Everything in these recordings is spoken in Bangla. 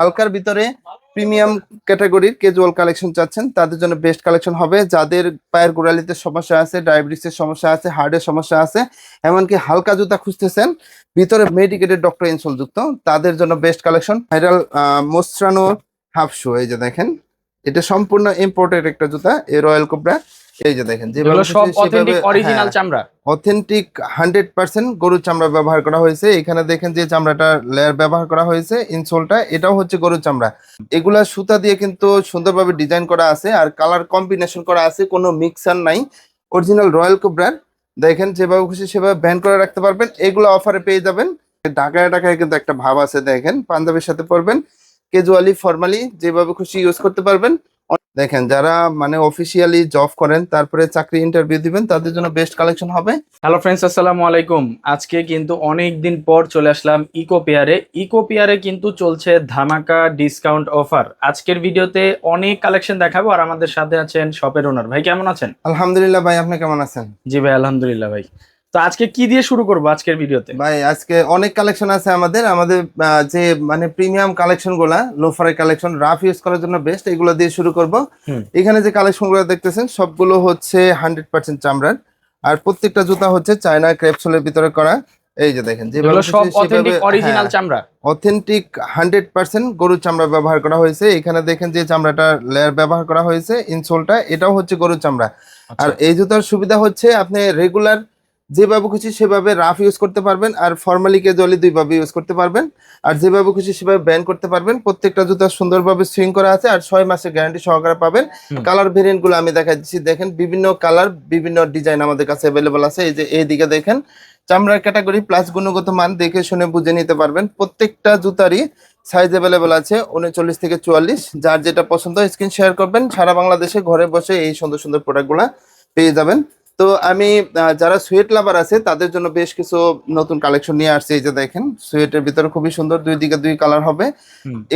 হালকার ভিতরে প্রিমিয়াম ক্যাটাগরির ক্যাজুয়াল কালেকশন চাচ্ছেন তাদের জন্য বেস্ট কালেকশন হবে। যাদের পায়ের গোড়ালিতে সমস্যা আছে, ডায়াবেটিসের সমস্যা আছে, হার্টের সমস্যা আছে, এমনকি হালকা জুতা খুঁজতেছেন ভিতরে মেডিকেটেড ডক্টর ইনসোল যুক্ত, তাদের জন্য বেস্ট কালেকশন ভাইরাল মোস্ট্রানো হাফ শু। এই যে দেখেন, এটা সম্পূর্ণ ইম্পোর্টেড একটা জুতা, এই রয়্যাল কোবরা। এই যে দেখেন যেভাবে সব অথেন্টিক অরিজিনাল চামড়া, অথেন্টিক 100% গরুর চামড়া ব্যবহার করা হয়েছে। এখানে দেখেন যে চামড়াটা লেয়ার ব্যবহার করা হয়েছে, ইনসোলটা এটাও হচ্ছে গরুর চামড়া। এগুলা সুতা দিয়ে কিন্তু সুন্দরভাবে ডিজাইন করা আছে আর কালার কম্বিনেশন করা আছে, কোনো মিক্সার নাই। অরিজিনাল রয়্যাল কোবরার। দেখেন যেভাবে খুশি সেভাবে ব্যান্ড করে রাখতে পারবেন। এগুলো অফারে পেয়ে যাবেন। ঢাকায় ঢাকায় কিন্তু একটা ভাব আছে, দেখেন পাঞ্জাবের সাথে পরবেন, ক্যাজুয়ালি ফর্মালি যেভাবে খুশি ইউজ করতে পারবেন। দেখেন যারা মানে অফিসিয়ালি জব করেন তারপরে চাকরি ইন্টারভিউ দিবেন তাদের জন্য বেস্ট কালেকশন হবে। হ্যালো ফ্রেন্ডস, আসসালামু আলাইকুম। আজকে কিন্তু অনেক দিন পর চলে আসলাম ইকো পেয়ারে। ইকো পেয়ারে কিন্তু চলছে ধামাকা ডিসকাউন্ট অফার। আজকের ভিডিওতে অনেক কালেকশন দেখাবো আর আমাদের সাথে আছেন শপের ওনার ভাই। কেমন আছেন? আলহামদুলিল্লাহ ভাই, আপনি কেমন আছেন? জি ভাই, আলহামদুলিল্লাহ ভাই। তো আজকে কি দিয়ে শুরু করবো আজকের ভিডিওতে? ভাই আজকে অনেক কালেকশন আছে আমাদের আমাদের যে মানে প্রিমিয়াম কালেকশন গুলা, লোফারের কালেকশন রাফ ইউজ করার জন্য বেস্ট, এগুলো দিয়ে শুরু করব। এখানে যে কালেকশন গুলো দেখতেছেন সবগুলো হচ্ছে 100% চামড়ার, আর প্রত্যেকটা জুতা হচ্ছে চায়না ক্রেপসোলের ভিতরে করা। এই যে দেখেন যেভাবে সব অথেন্টিক অরিজিনাল চামড়া, অথেন্টিক 100% গরুর চামড়া ব্যবহার করা হয়েছে। এখানে দেখেন যে চামড়াটা লেয়ার ব্যবহার করা হয়েছে, ইনসোলটা এটাও হচ্ছে গরুর চামড়া। আর এই জুতার সুবিধা হচ্ছে আপনি রেগুলার যেভাবে খুশি সেভাবে রাফ ইউজ করতে পারবেন, আর ফর্মালি ক্যাজুয়ালি দুইভাবে ইউজ করতে পারবেন, আর যেভাবে খুশি সেভাবে ব্যান্ড করতে পারবেন। প্রত্যেকটা জুতা সুন্দরভাবে সুইং করা আছে আর 6 মাসের গ্যারান্টি সহকারে পাবেন। কালার ভেরিয়েন্ট গুলো আমি দেখাই দিচ্ছি, দেখেন বিভিন্ন কালার বিভিন্ন ডিজাইন আমাদের কাছে অ্যাভেলেবল আছে। এই যে এইদিকে দেখেন চামড়ার ক্যাটাগরি প্লাস গুণগত মান দেখে শুনে বুঝে নিতে পারবেন। প্রত্যেকটা জুতারই সাইজ অ্যাভেলেবল আছে 39 থেকে 44। যার যেটা পছন্দ স্ক্রিন শেয়ার করবেন, সারা বাংলাদেশে ঘরে বসে এই সুন্দর সুন্দর প্রোডাক্টগুলো পেয়ে যাবেন। তো আমি যারা সুয়েট লাভার আছে তাদের জন্য বেশ কিছু নতুন কালেকশন নিয়ে আসছি। এই যে দেখেন সুয়েটের ভিতরে খুবই সুন্দর, দুই দিকে দুই কালার হবে।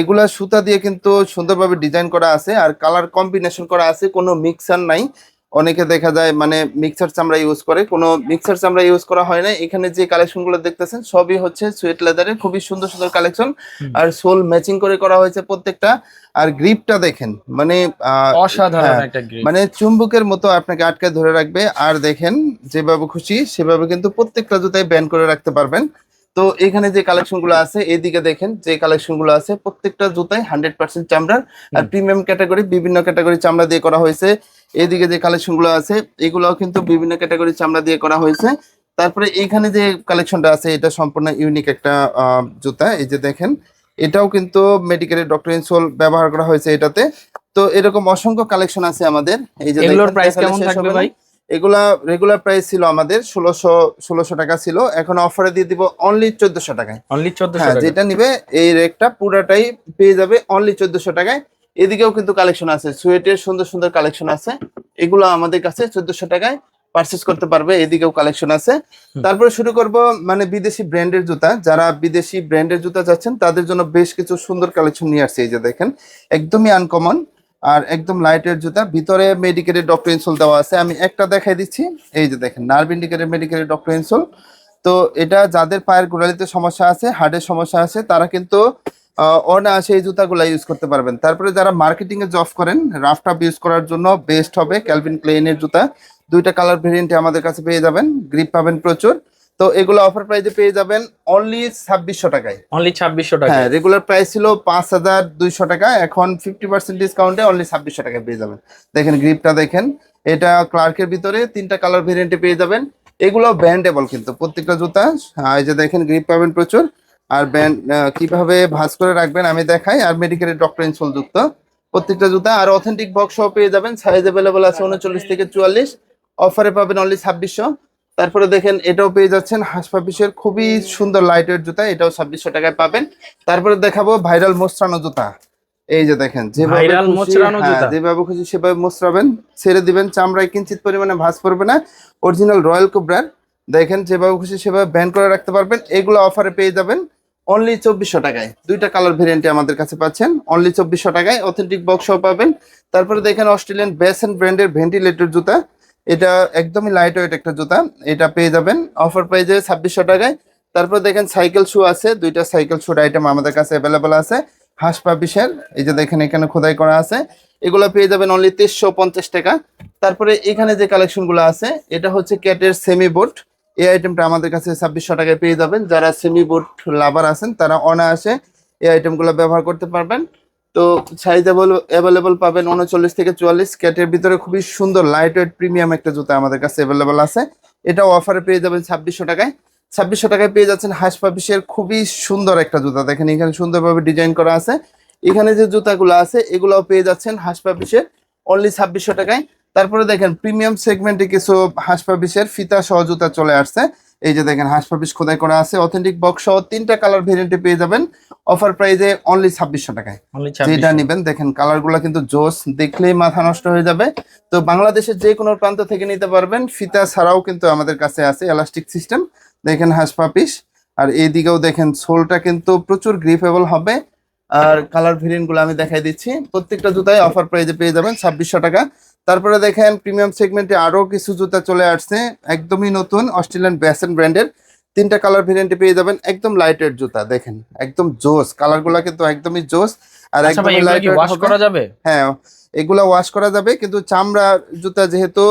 এগুলা সুতা দিয়ে কিন্তু সুন্দরভাবে ডিজাইন করা আছে আর কালার কম্বিনেশন করা আছে, কোনো মিক্সার নাই। অনেকে দেখা যায় মানে মিক্সার চামড়া ইউজ করে, কোনো মিক্সার চামড়া ইউজ করা হয় না। এখানে যে কালেকশন গুলো দেখতেছেন সবই হচ্ছে সুয়েট লেদারের খুবই সুন্দর সুন্দর কালেকশন, আর সোল ম্যাচিং করে করা হয়েছে প্রত্যেকটা। আর গ্রিপটা দেখেন মানে অসাধারণ একটা গ্রিপ, মানে চুম্বকের মতো আপনাকে আটকে ধরে রাখবে। আর দেখেন যেভাবে খুশি সেভাবে কিন্তু প্রত্যেকটা জুতায় ব্যান্ড করে রাখতে পারবেন। তো এখানে যে কালেকশন গুলো আছে এদিকে দেখেন যে কালেকশন গুলো আছে প্রত্যেকটা জুতায় 100% চামড়ার, আর প্রিমিয়াম ক্যাটাগরি বিভিন্ন ক্যাটাগরি চামড়া দিয়ে করা হয়েছে। এদিকে যে কালেকশন গুলো আছে এগুলোও কিন্তু বিভিন্ন ক্যাটাগরি চামড়া দিয়ে করা হয়েছে। তারপরে এইখানে যে কালেকশনটা আছে এটা সম্পূর্ণ ইউনিক একটা জুতা। এই যে দেখেন এটাও কিন্তু মেডিকেলের ডক্টর ইনসোল ব্যবহার করা হয়েছে এটাতে। তো এরকম অসংখ্য কালেকশন আছে আমাদের। এই যে এগুলোর প্রাইস কেমন থাকবে ভাই? এগুলা রেগুলার প্রাইস ছিল আমাদের 1600 টাকা ছিল, এখন অফারে দিয়ে দিব অনলি 1400 টাকায়। অনলি 1400 হ্যাঁ, টাকা। যেটা নিবে এই রেটটা পুরাটাই পেয়ে যাবে অনলি 1400 টাকায়। এদিকেও কিন্তু কালেকশন আছে, সুয়েটের সুন্দর সুন্দর কালেকশন আছে, এগুলো আমাদের কাছে 1400 টাকায় পারচেজ করতে পারবে। এদিকেও কালেকশন আছে। তারপরে শুরু করব মানে বিদেশি ব্র্যান্ডের জুতা। যারা বিদেশি ব্র্যান্ডের জুতা চাচ্ছেন তাদের জন্য বেশ কিছু সুন্দর কালেকশন নিয়ে আসছে। এই যে দেখেন একদমই আনকমন আর একদম লাইটের জুতা, ভিতরে মেডিকেলের ডক্টর ইনসোল দেওয়া আছে। আমি একটা দেখাই দিচ্ছি, এই যে দেখেন নার্ভ ইন্ডিকেটের মেডিকেলের ডক্টর ইনসোল। তো এটা যাদের পায়ের গোড়ালিতে সমস্যা আছে, হার্টের সমস্যা আছে, তারা কিন্তু অনায়াসে এই জুতাগুলো ইউজ করতে পারবেন। তারপরে যারা মার্কেটিং এ জব করেন রাফ টাফ ইউজ করার জন্য বেস্ট হবে ক্যালভিন ক্লেইনের জুতা। দুইটা কালার ভেরিয়েন্টে আমাদের কাছে পেয়ে যাবেন, গ্রিপ পাবেন প্রচুর। তো এগুলো অফার প্রাইসে পেয়ে যাবেন অনলি 2600 টাকায়। অনলি 2600 টাকা। হ্যাঁ, রেগুলার প্রাইস ছিল 5200 টাকা, এখন 50% ডিসকাউন্টে অনলি 2600 টাকায় পেয়ে যাবেন। দেখেন গ্রিপটা দেখেন, এটা ক্লার্কের ভিতরে তিনটা কালার ভেরিয়েন্টে পেয়ে যাবেন। এগুলো ব্যান্ডেবল কিন্তু প্রত্যেকটা জুতা। এই যে দেখেন গ্রিপ পাবেন প্রচুর, আর ব্যান্ড কিভাবে ভাঁজ করে রাখবেন আমি দেখাই। আর মেডিকেলের ডক্টর ইনসোল যুক্ত প্রত্যেকটা জুতা, আর অথেন্টিক বক্স সহ পেয়ে যাবেন। সাইজ অ্যাভেলেবল আছে 39 থেকে 44, অফারে পাবেন অনলি 2600। তারপরে দেখেন এটাও পেয়ে যাচ্ছেন হাসপাপিসের খুবই সুন্দর লাইটের জুতা, এটাও 2600 টাকায় পাবেন। তারপরে দেখাবো ভাইরাল মোস্ট্রানো জুতা। এই যে দেখেন যেভাবে খুশি সেভাবে মোস্ট্রাবেন, ছেড়ে দিবেন, চামড়ায় কিঞ্চিত পরিমাণে ভাঁজ পড়বে না। অরিজিনাল রয়্যাল কোবরার। দেখেন যেভাবে খুশি সেভাবে ব্যান্ড করে রাখতে পারবেন। এগুলো অফারে পেয়ে যাবেন অনলি 2400 টাকায়। দুইটা কালার ভেরিয়েন্টে আমাদের কাছে পাচ্ছেন অনলি 2400 টাকায়, অথেন্টিক বক্সও পাবেন। তারপরে দেখেন অস্ট্রেলিয়ান বেসেন্ট ব্র্যান্ডের ভেন্টিলেটর জুতা, এটা একদমই লাইট ওয়েট একটা জুতা, এটা পেয়ে যাবেন অফার প্রাইসে 2600 টাকায়। তারপর দেখেন সাইকেল শু আছে, দুইটা সাইকেল শুর আইটেম আমাদের কাছে অ্যাভেলেবল আছে হাঁস পাপিসের, এই যে দেখেন এখানে খোদাই করা আছে, এগুলো পেয়ে যাবেন অনলি 2350 টাকা। তারপরে এখানে যে কালেকশন গুলো আছে এটা হচ্ছে ক্যাটের সেমি বোট, এই আইটেমটা আমাদের কাছে 2600 টাকায় পেয়ে যাবেন। যারা সেমি বোট লাভার আছেন তারা অনায়াসে এই আইটেমগুলো ব্যবহার করতে পারবেন। তো সাইজ অ্যাভেলেবল পাবেন 39 থেকে 44। ক্যাটের ভিতরে খুবই সুন্দর লাইট ওয়েট প্রিমিয়াম একটা জুতা আমাদের কাছে অ্যাভেলেবল আছে, এটাও অফারে পেয়ে যাবেন 2600 টাকায়। 2600 টাকায় পেয়ে যাচ্ছেন হাঁস পাপিসের খুবই সুন্দর একটা জুতা, দেখেন এখানে সুন্দরভাবে ডিজাইন করা আছে। এখানে যে জুতাগুলো আছে এগুলোও পেয়ে যাচ্ছেন হাঁস পাপিসের অনলি 2600 টাকায়। তারপরে দেখেন প্রিমিয়াম সেগমেন্টে কিছু হাঁস পাপিসের ফিতা সহ জুতা চলে আসছে, এই যে দেখেন হাঁস পাপিস খোদাই করা আছে, অথেন্টিক বক্স সহ 3টা কালার ভেরিয়েন্টে পেয়ে যাবেন অফার প্রাইসে অনলি 2600 টাকায়। যেটা নেবেন দেখেন কালারগুলো কিন্তু জোস, দেখলেই মাথা নষ্ট হয়ে যাবে। তো বাংলাদেশের যে কোনো প্রান্ত থেকে নিতে পারবেন, ফিতা ছাড়াও কিন্তু আমাদের কাছে আছে এলাস্টিক সিস্টেম। দেখেন হাঁস পাপিস, আর এইদিকেও দেখেন সোলটা কিন্তু প্রচুর গ্রিপেবল হবে। আর কালার ভেরিয়েন্ট গুলো আমি দেখাই দিচ্ছি, প্রত্যেকটা জুতায় অফার প্রাইসে পেয়ে যাবেন 2600 টাকা। তারপরে দেখেন প্রিমিয়াম সেগমেন্টে আরো কিছু জুতা চলে আসছে, একদমই নতুন অস্ট্রেলিয়ান ব্যাসেন ব্র্যান্ডের 3টা কালার ভেরিয়েন্টে পেয়ে যাবেন, একদম লাইট ওয়েট জুতা, দেখেন একদম জোস, কালার গুলা কিন্তু একদমই জোস। আর আচ্ছা ভাই, একদম এগুলো লাইট কি ওয়েট ওয়াশ করা যাবে? হ্যাঁ, এগুলা ওয়াশ করা যাবে, কিন্তু চামড়া জুতা যেহেতু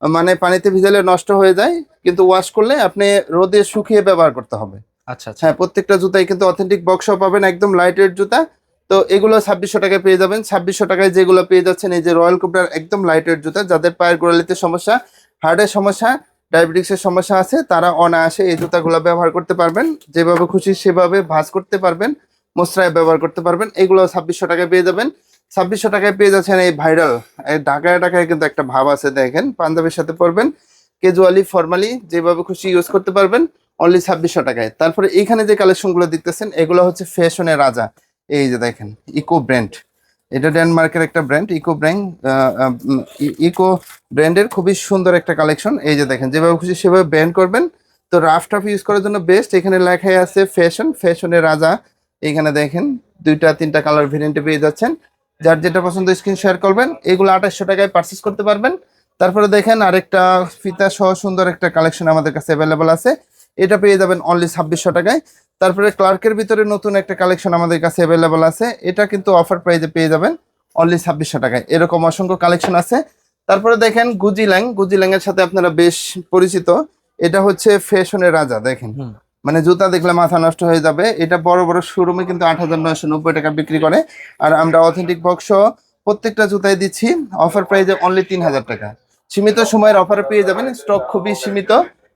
মানে পানিতে ভিজালে নষ্ট হয়ে যায়, কিন্তু ওয়াশ করলে আপনি রোদে শুকিয়ে ব্যবহার করতে হবে। আচ্ছা আচ্ছা। হ্যাঁ, প্রত্যেকটা জুতাই কিন্তু অথেন্টিক বক্সও পাবেন, একদম লাইট ওয়েট জুতা। তো এগুলো 2600 টাকায় পেয়ে যাবেন। 2600 টাকায় যেগুলো পেয়ে যাচ্ছেন এই যে রয়্যাল কোবরার একদম লাইট ওয়েট জুতা, যাদের পায়ের গোড়ালিতে সমস্যা, হার্টের সমস্যা, ডায়াবেটিক্সের সমস্যা আছে, তারা অনায়াসে এই জুতাগুলো ব্যবহার করতে পারবেন, যেভাবে খুশি সেভাবে ভাঁজ করতে পারবেন, মোচড়ায় ব্যবহার করতে পারবেন। এগুলো 2600 টাকায় পেয়ে যাবেন। 2600 টাকায় পেয়ে যাচ্ছেন এই ভাইরাল, ঢাকায় ঢাকায় কিন্তু একটা ভাব আছে, দেখেন পাঞ্জাবের সাথে পরবেন, ক্যাজুয়ালি ফর্মালি যেভাবে খুশি ইউজ করতে পারবেন অনলি 2600 টাকায়। তারপরে এইখানে যে কালেকশন গুলো দেখতেছেন এগুলো হচ্ছে ফ্যাশনের রাজা, এই যে দেখেন ইকো ব্র্যান্ড, এটা ডেনমার্কের একটা ব্র্যান্ড, ইকো ব্র্যান্ডের খুবই সুন্দর একটা কালেকশন। এই যে দেখেন যেভাবে খুশি সেভাবে ব্যান্ড করবেন, তো রাফ টাফ ইউজ করার জন্য বেস্ট। এখানে লেখাই আছে ফ্যাশনের রাজা। এইখানে দেখেন 2টা 3টা কালার ভেরিয়েন্টে পেয়ে যাচ্ছেন, যার যেটা পছন্দ স্ক্রিন শেয়ার করবেন। এগুলো 2800 টাকায় পারচেস করতে পারবেন। তারপরে দেখেন আরেকটা ফিতা সহ সুন্দর একটা কালেকশন আমাদের কাছে অ্যাভেলেবল আছে, এটা পেয়ে যাবেন অনলি 2600 টাকায়। তারপরে ক্লার্কের ভিতরে নতুন একটা কালেকশন আমাদের কাছে অ্যাভেলেবল আছে, এটা কিন্তু অফার প্রাইসে পেয়ে যাবেন অনলি 2600 টাকায়। এরকম অসংখ্য কালেকশন আছে। তারপরে দেখেন গুজিল্যাং এর সাথে আপনারা বেশ পরিচিত, এটা হচ্ছে ফ্যাশনের রাজা। দেখেন মানে জুতা দেখলে মাথা নষ্ট হয়ে যাবে, এটা বড় বড় শোরুমে কিন্তু 8990 টাকা বিক্রি করে, আর আমরা অথেন্টিক বক্স প্রত্যেকটা জুতায় দিচ্ছি অফার প্রাইসে অনলি 3000 টাকা। সীমিত সময়ের অফারে পেয়ে যাবেন, স্টক খুবই সীমিত।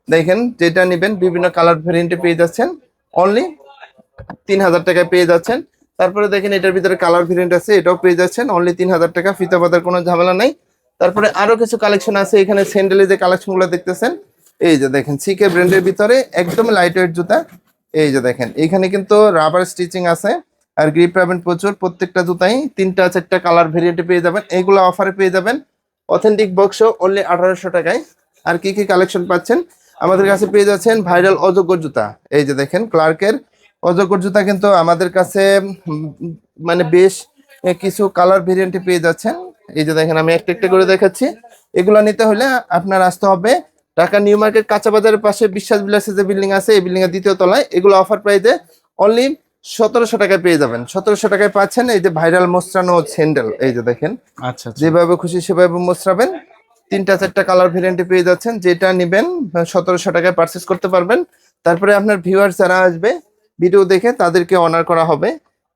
দেখেন যেটা নেবেন বিভিন্ন কালার ভেরিয়েন্টে পেয়ে যাচ্ছেন অনলি 3000 টাকায় পেয়ে যাচ্ছেন। তারপরে দেখেন এটার ভিতরে কালার ভেরিয়েন্ট আছে, এটাও পেয়ে যাচ্ছেন অনলি 3000 টাকা, ফিতা বাঁধার কোনো ঝামেলা নাই। তারপরে আরো কিছু কালেকশন আছে, এখানে স্যান্ডেলের যে কালেকশন গুলো দেখতেছেন, এই যে দেখেন সিকে ব্র্যান্ডের ভিতরে একদম লাইট ওয়েট জুতা। এই যে দেখেন এখানে কিন্তু রাবার স্টিচিং আছে, আর গ্রিপ পাবেন প্রচুর, প্রত্যেকটা জুতাই 3টা 4টা কালার ভেরিয়েন্টে পেয়ে যাবেন, এইগুলো অফারে পেয়ে যাবেন অথেন্টিক বক্স অনলি 1800 টাকায়। আর কি কি কালেকশন পাচ্ছেন আমাদের কাছে পেয়ে যাচ্ছেন, ভাইরাল অযোগ্য জুতা, এই যে দেখেন ক্লার্কের অযোগ্য জুতা কিন্তু আমাদের কাছে মানে বেশ কিছু কালার ভেরিয়েন্টে পেয়ে যাচ্ছেন। এই যে দেখেন আমি একটা একটা করে দেখাচ্ছি, এগুলো নিতে হলে আপনার আসতে হবে ঢাকা নিউ মার্কেট কাঁচা বাজারের পাশে বিশ্বাস বিলাসের যে বিল্ডিং আছে, এই বিল্ডিং এর 2য় তলায়। এগুলো অফার প্রাইসে অনলি 1700 টাকায় পেয়ে যাবেন। 1700 টাকায় পাচ্ছেন এই যে ভাইরাল মোস্ট্রানো স্যান্ডেল, এই যে দেখেন আচ্ছা যেভাবে খুশি সেভাবে মোস্ট্রাবেন, 3টা 4টা কালার ভেরিয়েন্টে পেয়ে যাচ্ছেন, যেটা নেবেন 1700 টাকায় পারচেস করতে পারবেন। তারপরে আপনার ভিউয়ার যারা আসবে ভিডিও দেখে তাদেরকে অনার করা হবে।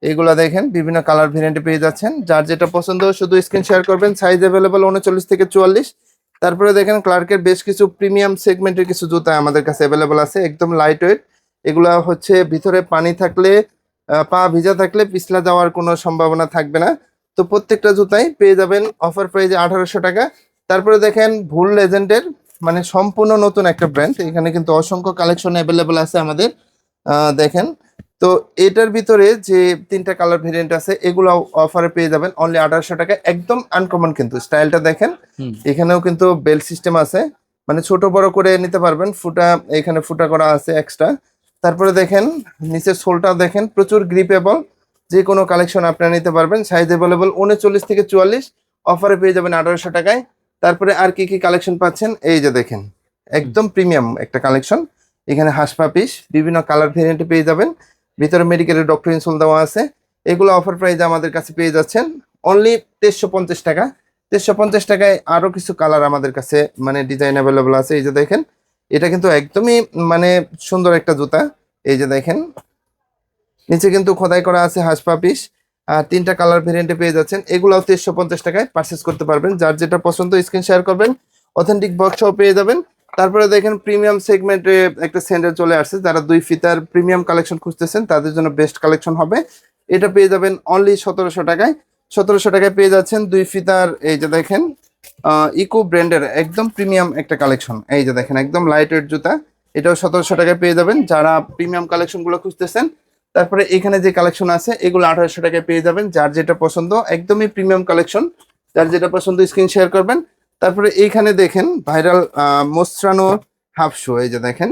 এইগুলা দেখেন বিভিন্ন কালার ভেরিয়েন্টে পেয়ে যাচ্ছেন, যার যেটা পছন্দ শুধু স্ক্রিন শেয়ার করবেন। সাইজ অ্যাভেলেবল 39 থেকে 44। তারপরে দেখেন ক্লার্কের বেশ কিছু প্রিমিয়াম সেগমেন্টের কিছু জুতা আমাদের কাছে অ্যাভেলেবল আছে, একদম লাইট ওয়েট। এগুলা হচ্ছে ভিতরে পানি থাকলে পা ভিজা থাকলে পিছলা যাওয়ার কোনো সম্ভাবনা থাকবে না। তো প্রত্যেকটা জুতাই পেয়ে যাবেন অফার প্রাইসে 1800 টাকা। তারপরে দেখেন ভুল লেজেন্ডের মানে সম্পূর্ণ নতুন একটা ব্র্যান্ড, এখানে কিন্তু অসংখ্য কালেকশন অ্যাভেলেবল আছে আমাদের। দেখেন তো এটার ভিতরে যে 3টা কালার ভেরিয়েন্ট আছে এগুলো অফারে পেয়ে যাবেন অনলি 1800 টাকা, একদম আনকমন। কিন্তু স্টাইলটা দেখেন, এখানেও কিন্তু বেল্ট সিস্টেম আছে, মানে ছোট বড় করে নিতে পারবেন, ফুটা এখানে ফুটা করা আছে এক্সট্রা। তারপরে দেখেন নিচের সোলটা দেখেন প্রচুর গ্রিপেবল, যে কোনো কালেকশন আপনারা নিতে পারবেন। সাইজ অ্যাভেলেবল 39 থেকে 44, অফারে পেয়ে যাবেন 1800 টাকায়। তারপরে আর কি কি কালেকশন পাচ্ছেন, এই যে দেখেন একদম প্রিমিয়াম একটা কালেকশন, এখানে হাঁস পাপিস বিভিন্ন কালার ভেরিয়েন্টে পেয়ে যাবেন, ভিতরে মেডিকেলের ডক্টর ইনসোল দেওয়া আছে। এগুলো অফার প্রাইসে আমাদের কাছে পেয়ে যাচ্ছেন অনলি 2350 টাকা। 2350 টাকায় আরো কিছু কালার আমাদের কাছে মানে ডিজাইন অ্যাভেলেবল আছে। এই যে দেখেন, এটা কিন্তু একদমই মানে সুন্দর একটা জুতা। এই যে দেখেন, নিচে কিন্তু খোদাই করা আছে হাঁস পা পিস। আর 3টা কালার ভেরিয়েন্টে পেয়ে যাচ্ছেন। এগুলাও 2350 টাকায় পারচেস করতে পারবেন। যার যেটা পছন্দ স্ক্রিন শেয়ার করবেন, অথেন্টিক বক্সও পেয়ে যাবেন। তারপরে দেখেন প্রিমিয়াম সেগমেন্টে একটা স্যান্ডেল চলে আসছে। যারা 2 ফিতার প্রিমিয়াম কালেকশন খুঁজতেছেন তাদের জন্য বেস্ট কালেকশন হবে। এটা পেয়ে যাবেন অনলি 1700 টাকায়। 1700 টাকায় পেয়ে যাচ্ছেন 2 ফিতার। এই যে দেখেন, ইকো ব্র্যান্ডের একদম প্রিমিয়াম একটা কালেকশন। এই যে দেখেন, একদম লাইট ওয়েট জুতা। এটাও 1700 টাকায় পেয়ে যাবেন যারা প্রিমিয়াম কালেকশন গুলো খুঁজতেছেন। তারপরে এখানে যে কালেকশন আছে এগুলো 1800 টাকায় পেয়ে যাবেন। যার যেটা পছন্দ, একদমই প্রিমিয়াম কালেকশন। যার যেটা পছন্দ স্ক্রিন শেয়ার করবেন। তারপরে এইখানে দেখেন ভাইরাল মোস্ট্রানো হাফ শু। এই যে দেখেন,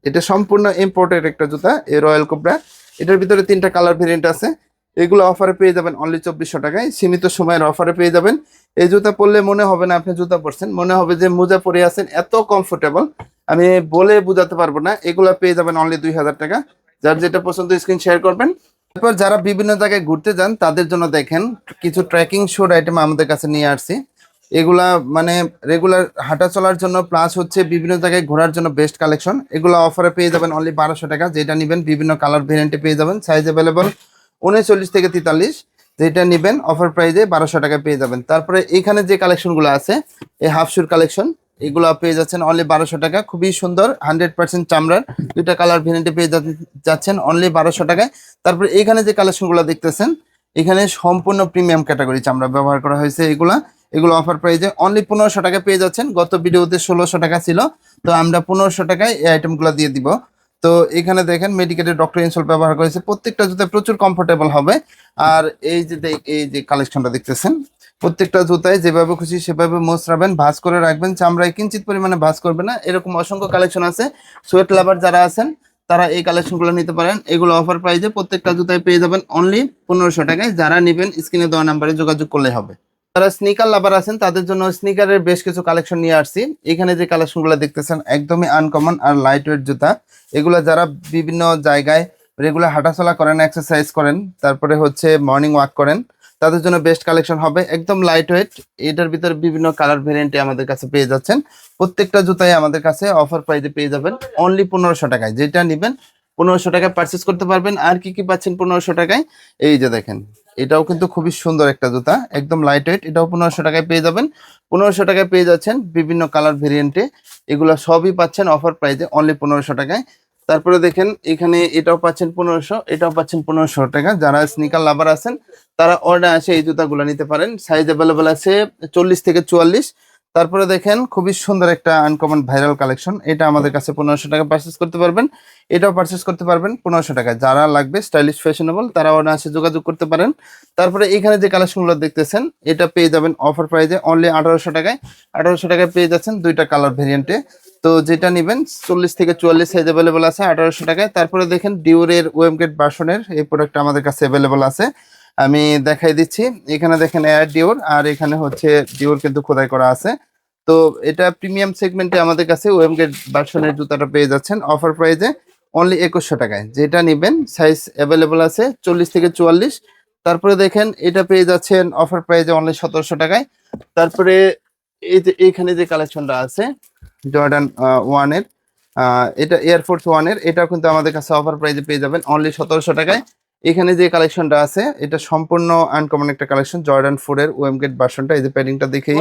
এটা সম্পূর্ণ ইম্পোর্টেড একটা জুতা, এই রয়্যাল কোবরা। এটার ভিতরে 3টা কালার ভেরিয়েন্ট আছে। এগুলো অফারে পেয়ে যাবেন অনলি 2400 টাকায়। সীমিত সময়ের অফারে পেয়ে যাবেন। এই জুতা পরলে মনে হবে না আপনি জুতা পরছেন, মনে হবে যে মোজা পরে আছেন, এত কমফোর্টেবল আমি বলে বোঝাতে পারবো না। এগুলো পেয়ে যাবেন অনলি 2000 টাকা। যার যেটা পছন্দ স্ক্রিন শেয়ার করবেন। তারপর যারা বিভিন্ন জায়গায় ঘুরতে যান তাদের জন্য দেখেন কিছু ট্রেকিং শুট আইটেম আমাদের কাছে নিয়ে আসছি। এগুলা মানে রেগুলার হাঁটা চলার জন্য প্লাস হচ্ছে বিভিন্ন জায়গায় ঘোরার জন্য বেস্ট কালেকশন। এগুলো অফারে পেয়ে যাবেন অনলি 1200 টাকা। যেটা নেবেন বিভিন্ন কালার ভেরিয়েন্টে পেয়ে যাবেন, সাইজ অ্যাভেলেবল 39 থেকে 43। যেটা নেবেন অফার প্রাইজে 1200 টাকায় পেয়ে যাবেন। তারপরে এখানে যে কালেকশনগুলো আছে এই হাফ শুর কালেকশন, এগুলো পেয়ে যাচ্ছেন অনলি 1200 টাকা। খুবই সুন্দর 100% চামড়ার 2টা কালার ভেরিয়েন্টে পেয়ে যাচ্ছেন অনলি 1200 টাকায়। তারপরে এখানে যে কালেকশনগুলো দেখতেছেন, এখানে সম্পূর্ণ প্রিমিয়াম ক্যাটাগরি চামড়া ব্যবহার করা হয়েছে। এগুলো অফার প্রাইজে অনলি 1500 টাকায় পেয়ে যাচ্ছেন। গত ভিডিওতে 1600 টাকা ছিল, তো আমরা 1500 টাকায় এই আইটেমগুলো দিয়ে দিব। তো এখানে দেখেন মেডিকেটের ডক্টর ইনসোল ব্যবহার করেছে। প্রত্যেকটা জুতা প্রচুর কমফোর্টেবল হবে। আর এই যে কালেকশনটা দেখতেছেন, প্রত্যেকটা জুতায় যেভাবে খুশি সেভাবে মোচড়াবেন, ভাঁজ করে রাখবেন, চামড়ায় কিঞ্চিত পরিমাণে ভাঁজ করবে না। এরকম অসংখ্য কালেকশন আছে। সোয়েট লাভার যারা আছেন তারা এই কালেকশনগুলো নিতে পারেন। এগুলো অফার প্রাইজে প্রত্যেকটা জুতায় পেয়ে যাবেন অনলি 1500 টাকায়। যারা নেবেন স্ক্রিনে দেওয়া নাম্বারে যোগাযোগ করলে হবে। যারা স্নিকার লাভার আছেন তাদের জন্য স্নিকারের বেশ কিছু কালেকশন নিয়ে আসছি। এখানে যে কালেকশনগুলো দেখতেছেন একদমই আনকমন আর লাইট ওয়েট জুতা। এগুলো যারা বিভিন্ন জায়গায় রেগুলার হাঁটাচলা করেন, এক্সারসাইজ করেন, তারপরে হচ্ছে মর্নিং ওয়াক করেন, তাদের জন্য বেস্ট কালেকশন হবে। একদম লাইট ওয়েট, এটার ভিতরে বিভিন্ন কালার ভেরিয়েন্টে আমাদের কাছে পেয়ে যাচ্ছেন। প্রত্যেকটা জুতাই আমাদের কাছে অফার প্রাইজে পেয়ে যাবেন অনলি 1500 টাকায়। যেটা নেবেন 1500 টাকায় পারচেস করতে পারবেন। আর কি কি পাচ্ছেন 1500 টাকায়, এই যে দেখেন, এটাও কিন্তু খুবই সুন্দর একটা জুতা, একদম লাইট ওয়েট। এটাও 1500 টাকায় পেয়ে যাবেন। 1500 টাকায় পেয়ে যাচ্ছেন বিভিন্ন কালার ভেরিয়েন্টে। এগুলো সবই পাচ্ছেন অফার প্রাইজে অনলি 1500 টাকায়। তারপরে দেখেন এখানে এটাও পাচ্ছেন 1500, এটাও পাচ্ছেন 1500 টাকা। যারা স্নিকার লাভার আছেন তারা অর্ডার আসে এই জুতাগুলো নিতে পারেন। সাইজ অ্যাভেলেবল আছে 40 থেকে 44। তারপরে দেখেন খুবই সুন্দর একটা আনকমন ভাইরাল কালেকশন, এটা আমাদের কাছে 1500 টাকা পারচেস করতে পারবেন। এটাও পারচেস করতে পারবেন 1500 টাকায়। যারা লাগবে স্টাইলিশ ফ্যাশনেবল তারা অর্ডার আসে যোগাযোগ করতে পারেন। তারপরে এখানে যে কালেকশনগুলো দেখতেছেন এটা পেয়ে যাবেন অফার প্রাইজে অনলি 1800 টাকায়। 1800 টাকায় পেয়ে যাচ্ছেন 2টা কালার ভেরিয়েন্টে। তো যেটা নেবেন 40 থেকে 44 সাইজ অ্যাভেলেবল আছে 1800 টাকায়। তারপরে দেখেন ডিওরের ওয়েমগেট ভার্সনের এই প্রোডাক্ট আমাদের কাছে অ্যাভেলেবল আছে। আমি দেখাই দিচ্ছি। এখানে দেখেন এয়ার ডিওর, আর এখানে হচ্ছে ডিওর কিন্তু খোদাই করা আছে। তো এটা প্রিমিয়াম সেগমেন্টে আমাদের কাছে ওয়েমগেট ভার্সনের জুতাটা পেয়ে যাচ্ছেন অফার প্রাইজে অনলি 2100 টাকায়। যেটা নেবেন সাইজ অ্যাভেলেবল আছে 40 থেকে 44। তারপরে দেখেন এটা পেয়ে যাচ্ছেন অফার প্রাইজে অনলি 1700 টাকায়। তারপরে এই যে এইখানে যে কালেকশনটা আছে জর্ডান ওয়ানের, এটা এয়ারফোর্স ওয়ানের, এটাও কিন্তু আমাদের কাছে অফার প্রাইজে পেয়ে যাবেন অনলি 1700 টাকায়। এখানে যে কালেকশনটা আছে এটা সম্পূর্ণ আনকমন একটা কালেকশন, জর্ডান 4 এর ওয়েমগেট ভার্সনটা। এই যে প্যাডিংটা দেখেই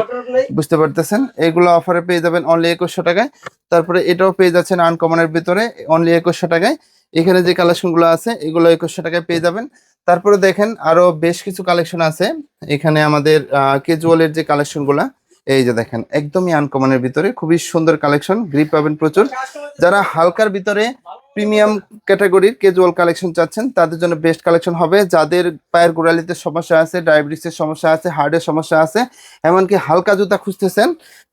বুঝতে পারতেছেন। এগুলো অফারে পেয়ে যাবেন অনলি 2100 টাকায়। তারপরে এটাও পেয়ে যাচ্ছেন আনকমনের ভিতরে অনলি 2100 টাকায়। এখানে যে কালেকশনগুলো আছে এগুলো 2100 টাকায় পেয়ে যাবেন। তারপরে দেখেন আরো বেশ কিছু কালেকশন আছে এখানে আমাদের ক্যাজুয়ালের যে কালেকশনগুলো, এই যে দেখেন একদমই আনকমনের ভিতরে খুবই সুন্দর কালেকশন, গ্রিপ পাবেন প্রচুর। যারা হালকার ভিতরে প্রিমিয়াম ক্যাটাগরির ক্যাজুয়াল কালেকশন চাচ্ছেন তাদের জন্য বেস্ট কালেকশন হবে। যাদের পায়ের গোড়ালিতে সমস্যা আছে, ডায়াবেটিসের সমস্যা আছে, হার্টের সমস্যা আছে, এমনকি হালকা জুতা খুঁজতেছেন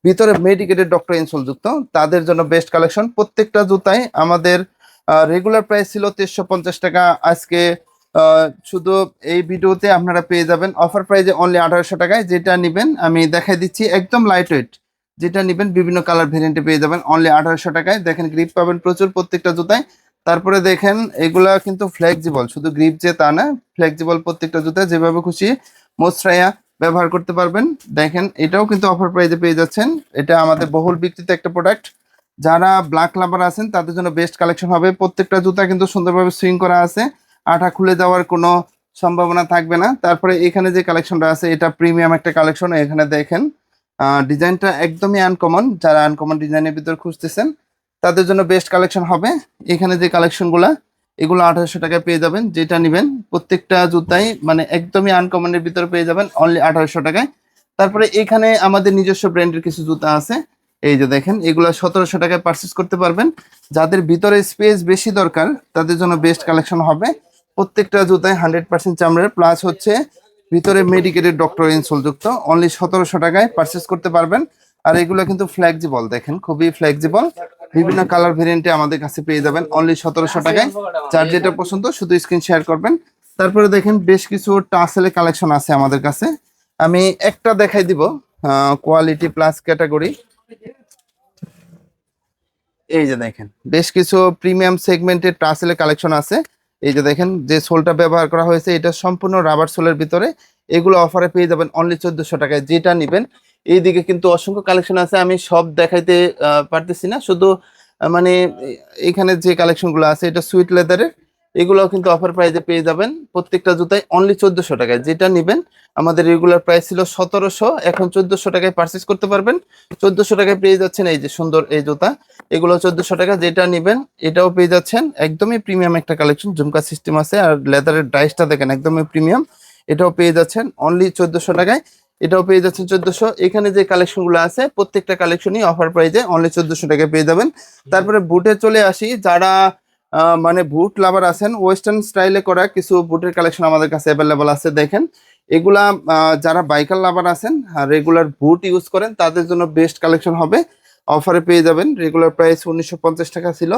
ভিতরে মেডিকেটেড ডক্টর ইনসোল যুক্ত, তাদের জন্য বেস্ট কালেকশন। প্রত্যেকটা জুতাই আমাদের রেগুলার প্রাইস ছিল 2350 টাকা। আজকে শুধু এই ভিডিওতে আপনারা পেয়ে যাবেন অফার প্রাইজে অনলি 1800 টাকায়। যেটা নেবেন আমি দেখাই দিচ্ছি, একদম লাইট ওয়েট। যেটা নেবেন বিভিন্ন কালার ভেরিয়েন্টে পেয়ে যাবেন অনলি 1800 টাকায়। দেখেন গ্রিপ পাবেন প্রচুর প্রত্যেকটা জুতায়। তারপরে দেখেন এগুলা কিন্তু ফ্লেক্সিবল, শুধু গ্রিপ যে তা না, ফ্লেক্সিবল প্রত্যেকটা জুতা যেভাবে খুশি মোছড়াইয়া ব্যবহার করতে পারবেন। দেখেন এটাও কিন্তু অফার প্রাইজে পেয়ে যাচ্ছেন, এটা আমাদের বহুল বিক্রিত একটা প্রোডাক্ট। যারা ব্ল্যাক লাভার আছেন তাদের জন্য বেস্ট কালেকশন হবে। প্রত্যেকটা জুতা কিন্তু সুন্দরভাবে সুইং করা আছে, আঠা খুলে যাওয়ার কোনো সম্ভাবনা থাকবে না। তারপরে এখানে যে কালেকশনটা আছে এটা প্রিমিয়াম একটা কালেকশন। এখানে দেখেন ডিজাইনটা একদমই আনকমন, যারা আনকমন ডিজাইনের ভিতর খুঁজতেছেন তাদের জন্য বেস্ট কালেকশন হবে। এখানে যে কালেকশনগুলা এগুলো 1800 টাকায় পেয়ে যাবেন, যেটা নেবেন প্রত্যেকটা জুতাই মানে একদমই আনকমনের ভিতরে পেয়ে যাবেন অনলি 1800 টাকায়। তারপরে এখানে আমাদের নিজস্ব ব্র্যান্ডের কিছু জুতা আছে, এই যে দেখেন এগুলো 1700 টাকায় পারচেস করতে পারবেন। যাদের ভিতরে স্পেস বেশি দরকার তাদের জন্য বেস্ট কালেকশন হবে। প্রত্যেকটা জুতায় 100% চামড়ার, প্লাস হচ্ছে ভিতরে মেডিকেটেড ডক্টর ইনসোল যুক্ত, অনলি 1700 টাকায় পারচেস করতে পারবেন। আর এগুলো কিন্তু ফ্লেক্সিবল, দেখেন খুবই ফ্লেক্সিবল, বিভিন্ন কালার ভেরিয়েন্টে আমাদের কাছে পেয়ে যাবেন অনলি 1700 টাকায়। যার যেটা পছন্দ শুধু স্ক্রিন শেয়ার করবেন। তারপরে দেখেন বেশ কিছু টাসেলের কালেকশন আছে আমাদের কাছে, আমি একটা দেখাই দিব, কোয়ালিটি প্লাস ক্যাটাগরি। এই যে দেখেন বেশ কিছু প্রিমিয়াম সেগমেন্টের টাসেলের কালেকশন আছে। এই যে দেখেন যে সোলটা ব্যবহার করা হয়েছে এটা সম্পূর্ণ রাবার সোলের ভিতরে, এগুলো অফারে পেয়ে যাবেন অনলি 1400 টাকায়, যেটা নেবেন। এইদিকে কিন্তু অসংখ্য কালেকশন আছে, আমি সব দেখাইতে পারতেছি না, শুধু মানে এখানে যে কালেকশনগুলো আছে এটা সুইট লেদারের, এগুলো কিন্তু অফার প্রাইসে পেয়ে যাবেন প্রত্যেকটা জুতায় অনলি 1400 টাকায়, যেটা নেবেন। আমাদের রেগুলার প্রাইস ছিল 1700, এখন 1400 টাকায় পারচেস করতে পারবেন। 1400 টাকায় পেয়ে যাচ্ছেন এই যে সুন্দর এই জুতা, এগুলো 1400 টাকা, যেটা নেবেন এটাও পেয়ে যাচ্ছেন। একদমই প্রিমিয়াম একটা কালেকশন, ঝুমকা সিস্টেম আছে, আর লেদারের ডাইসটা দেখেন একদমই প্রিমিয়াম, এটাও পেয়ে যাচ্ছেন অনলি 1400 টাকায়। এটাও পেয়ে যাচ্ছেন 1400। এখানে যে কালেকশন গুলো আছে প্রত্যেকটা কালেকশনই অফার প্রাইজে অনলি 1400 টাকায় পেয়ে যাবেন। তারপরে বুটে চলে আসি, যারা মানে বুট লাভার আছেন, ওয়েস্টার্ন স্টাইলে করা কিছু বুটের কালেকশন আমাদের কাছে অ্যাভেলেবল আছে। দেখেন এগুলা যারা বাইকার লাভার আছেন আর রেগুলার বুট ইউজ করেন তাদের জন্য বেস্ট কালেকশন হবে, অফারে পেয়ে যাবেন। রেগুলার প্রাইস 1950 টাকা ছিল,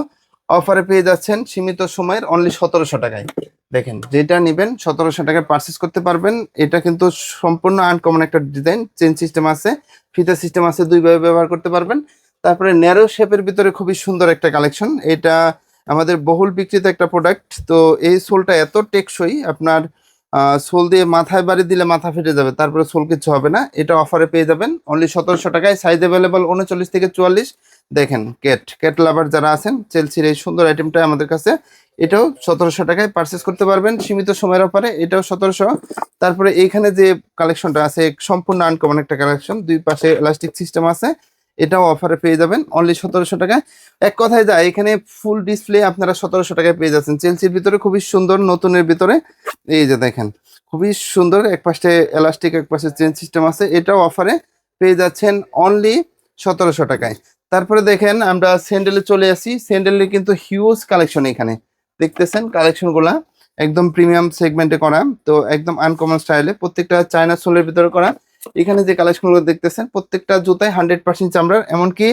অফারে পেয়ে যাচ্ছেন সীমিত সময়ের অনলি 1700 টাকায়। দেখেন যেটা নেবেন 1700 টাকায় পারচেস করতে পারবেন। এটা কিন্তু সম্পূর্ণ আনকমন একটা ডিজাইন, চেন সিস্টেম আছে, ফিতা সিস্টেম আছে, দুইভাবে ব্যবহার করতে পারবেন। তারপরে ন্যারো শেপের ভিতরে খুবই সুন্দর একটা কালেকশন, এটা আমাদের বহুল বিক্রিত একটা প্রোডাক্ট। তো এই সোলটা এত টেকসই, আপনার সোল দিয়ে মাথায় বাড়ি দিলে মাথা ফেটে যাবে, তারপরে সোল কিছু হবে না। এটা অফারে পেয়ে যাবেন অনলি 1700 টাকায়, সাইজ অ্যাভেলেবল 39 থেকে 44। দেখেন ক্যাট লাভার যারা আছেন, চেলসির এই সুন্দর আইটেমটা আমাদের কাছে, এটাও 1700 টাকায় পারচেস করতে পারবেন সীমিত সময়ের অফারে, এটাও 1700। তারপরে এইখানে যে কালেকশনটা আছে সম্পূর্ণ আনকমন একটা কালেকশন, দুই পাশে ইলাস্টিক সিস্টেম আছে, এটাও অফারে পেয়ে যাবেন অনলি 1700 টাকায়। এক কথায় যায় এখানে ফুল ডিসপ্লে আপনারা 1700 টাকায় পেয়ে যাচ্ছেন, চেলসির ভিতরে খুবই সুন্দর, নতুনের ভিতরে। এই যে দেখেন খুবই সুন্দর, এক পাশে এলাস্টিক এক পাশে চেন সিস্টেম আছে, এটাও অফারে পেয়ে যাচ্ছেন অনলি 1700 টাকায়। তারপরে দেখেন আমরা স্যান্ডেলে চলে আসি, স্যান্ডেলের কিন্তু হিউজ কালেকশন এখানে দেখতেছেন, কালেকশন গুলা একদম প্রিমিয়াম সেগমেন্টে করা, তো একদম আনকমন স্টাইলে, প্রত্যেকটা চায়না সোলের ভিতরে করা। এখানে যে কালেকশন গুলো দেখতেছেন প্রত্যেকটা জুতায় 100% চামড়ার, এমনকি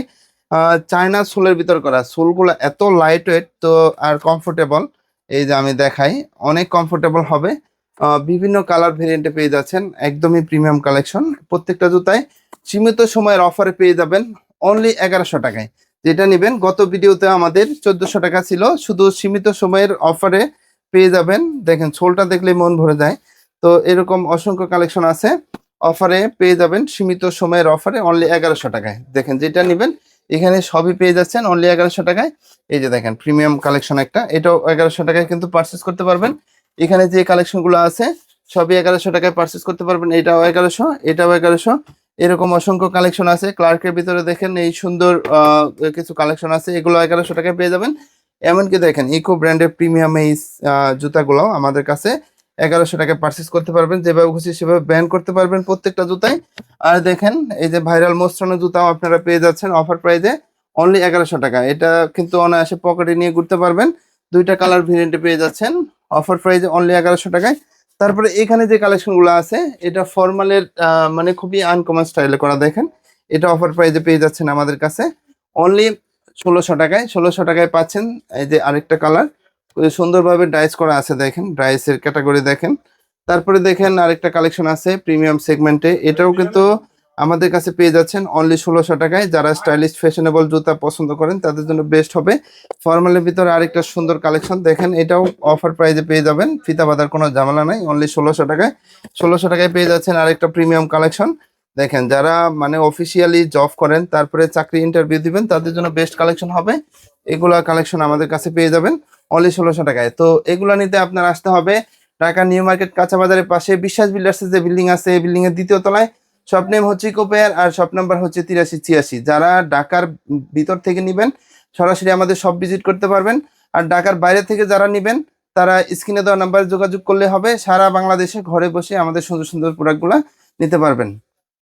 চায়না সোলের ভিতর করা, সোলগুলো এত লাইট ওয়েট তো আর কমফোর্টেবল। এই যে আমি দেখাই, অনেক কমফোর্টেবল হবে। বিভিন্ন কালার ভেরিয়েন্টে পেয়ে যাচ্ছেন, একদমই প্রিমিয়াম কালেকশন। প্রত্যেকটা জুতায় সীমিত সময়ের অফারে পেয়ে যাবেন অনলি 1100 টাকায়, যেটা নেবেন। গত ভিডিওতে আমাদের 1400 টাকা ছিল, শুধু সীমিত সময়ের অফারে পেয়ে যাবেন। দেখেন সোলটা দেখলে মন ভরে যায়। তো এরকম অসংখ্য কালেকশন আছে, অফারে পেয়ে যাবেন সীমিত সময়ের অফারে অনলি 1100 টাকায়। দেখেন যেটা নেবেন এখানে সবই পেয়ে যাচ্ছেন অনলি 1100 টাকায়। এই যে দেখেন প্রিমিয়াম কালেকশন একটা, এটাও 1100 টাকায় কিন্তু পারচেস করতে পারবেন। এখানে যে কালেকশন গুলো আছে সবই 1100 টাকায় পারচেস করতে পারবেন, এটাও 1100, এটাও 1100। এরকম অসংখ্য কালেকশন আছে। ক্লার্কের ভিতরে দেখেন এই সুন্দর কিছু কালেকশন আছে, এগুলো 1100 টাকায় পেয়ে যাবেন। এমনকি দেখেন ইকো ব্র্যান্ডের প্রিমিয়াম এই জুতাগুলো আমাদের কাছে 1100 টাকায় পারচেস করতে পারবেন, যেভাবে খুশি সেভাবে ব্যান করতে পারবেন প্রত্যেকটা জুতায়। আর দেখেন এই যে ভাইরাল মোস্টানো জুতাও আপনারা পেয়ে যাচ্ছেন অফার প্রাইজে অনলি 1100 টাকা, এটা কিন্তু অনায়াসে পকেটে নিয়ে ঘুরতে পারবেন। দুইটা কালার ভেরিয়েন্টে পেয়ে যাচ্ছেন অফার প্রাইজে অনলি 1100 টাকায়। তারপরে এখানে যে কালেকশন গুলো আছে এটা ফর্মালের মানে খুবই আনকমন স্টাইলে করা, দেখেন এটা অফার প্রাইজে পেয়ে যাচ্ছেন আমাদের কাছে অনলি 1600 টাকায়। 1600 টাকায় পাচ্ছেন এই যে আরেকটা কালার সুন্দরভাবে ডাইস করা আছে, দেখেন ডাইসের ক্যাটাগরি দেখেন। তারপরে দেখেন আরেকটা কালেকশন আছে প্রিমিয়াম সেগমেন্টে, এটাও কিন্তু আমাদের কাছে পেয়ে যাচ্ছেন অনলি 1600 টাকায়। যারা স্টাইলিশ ফ্যাশনেবল জুতা পছন্দ করেন তাদের জন্য বেস্ট হবে। ফর্মালের ভিতরে আরেকটা সুন্দর কালেকশন দেখেন, এটাও অফার প্রাইজে পেয়ে যাবেন, ফিতা বাঁধার কোনো ঝামেলা নাই, অনলি 1600 টাকায়। 1600 টাকায় পেয়ে যাচ্ছেন আরেকটা প্রিমিয়াম কালেকশন। দেখেন যারা মানে অফিসিয়ালি জব করেন তারপরে চাকরি ইন্টারভিউ দিবেন তাদের জন্য বেস্ট কালেকশন হবে। এগুলা কালেকশন আমাদের কাছে পেয়ে যাবেন অনলি 1600 টাকায়। তো এগুলা নিতে আপনার আসতে হবে ঢাকা নিউ মার্কেট কাঁচা বাজারের পাশে বিশ্বাস বিল্ডার্সের যে বিল্ডিং আছে, এই বিল্ডিং এর দ্বিতীয় তলায়। শপ নেম হচ্ছে ইকো পেয়ার আর শপ নাম্বার হচ্ছে 8386। যারা ঢাকার ভিতর থেকে নিবেন সরাসরি আমাদের শপ ভিজিট করতে পারবেন। আর ঢাকার বাইরে থেকে যারা নিবেন তারা স্ক্রিনে দেওয়া নাম্বারে যোগাযোগ করলে হবে। সারা বাংলাদেশে ঘরে বসে আমাদের সুন্দর সুন্দর প্রোডাক্টগুলো নিতে পারবেন।